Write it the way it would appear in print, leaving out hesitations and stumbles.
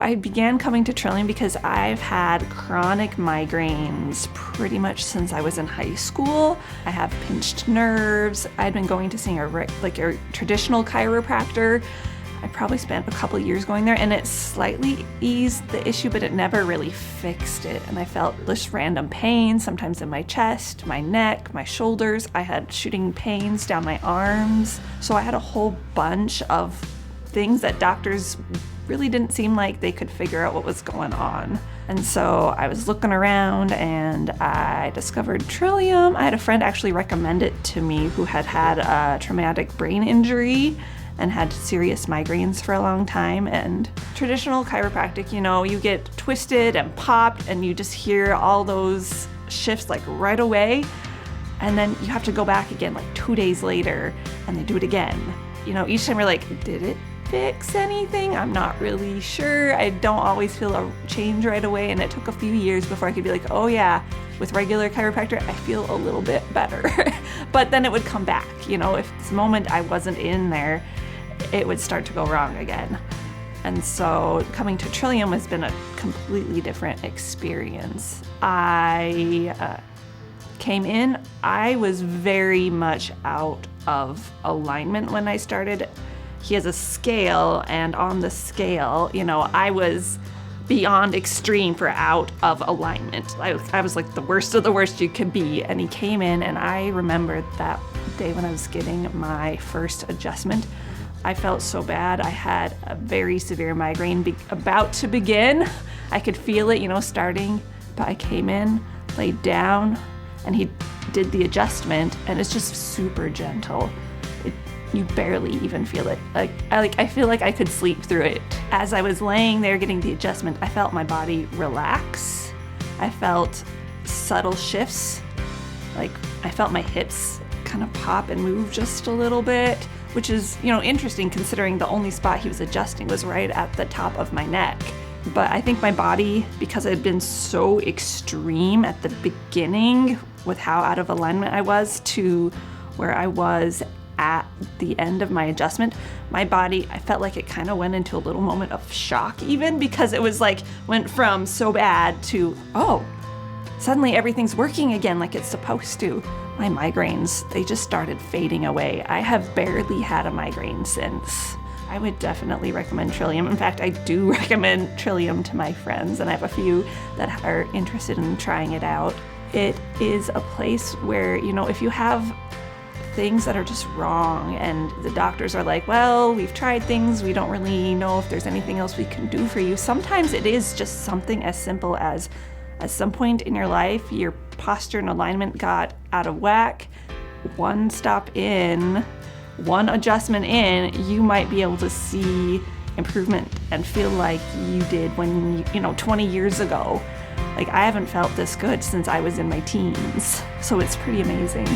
I began coming to Trillium because I've had chronic migraines pretty much since I was in high school. I have pinched nerves. I'd been going to see a traditional chiropractor. I probably spent a couple years going there, and it slightly eased the issue, but it never really fixed it. And I felt this random pain, sometimes in my chest, my neck, my shoulders. I had shooting pains down my arms. So I had a whole bunch of things that doctors really didn't seem like they could figure out what was going on. And so I was looking around and I discovered Trillium. I had a friend actually recommend it to me who had had a traumatic brain injury and had serious migraines for a long time. And traditional chiropractic, you get twisted and popped and you just hear all those shifts like right away. And then you have to go back again like 2 days later and they do it again. Each time you're like, did it fix anything? I'm not really sure. I don't always feel a change right away, and it took a few years before I could be like, oh yeah, with regular chiropractor, I feel a little bit better. But then it would come back. If this moment I wasn't in there, it would start to go wrong again. And so coming to Trillium has been a completely different experience. I came in, I was very much out of alignment when I started. He has a scale, and on the scale, I was beyond extreme for out of alignment. I was like the worst of the worst you could be. And he came in, and I remembered that day when I was getting my first adjustment. I felt so bad. I had a very severe migraine about to begin. I could feel it, starting, but I came in, laid down, and he did the adjustment, and it's just super gentle. You barely even feel it. I feel like I could sleep through it. As I was laying there getting the adjustment, I felt my body relax. I felt subtle shifts. I felt my hips kind of pop and move just a little bit, which is, interesting considering the only spot he was adjusting was right at the top of my neck. But I think my body, because it had been so extreme at the beginning with how out of alignment I was to where I was at the end of my adjustment, my body, I felt like it kind of went into a little moment of shock even, because it was went from so bad to, oh, suddenly everything's working again like it's supposed to. My migraines, they just started fading away. I have barely had a migraine since. I would definitely recommend Trillium. In fact, I do recommend Trillium to my friends, and I have a few that are interested in trying it out. It is a place where, if you have things that are just wrong and the doctors are like, well, we've tried things, we don't really know if there's anything else we can do for you. Sometimes it is just something as simple as at some point in your life, your posture and alignment got out of whack. One stop in, one adjustment in, you might be able to see improvement and feel like you did when, 20 years ago. I haven't felt this good since I was in my teens. So it's pretty amazing.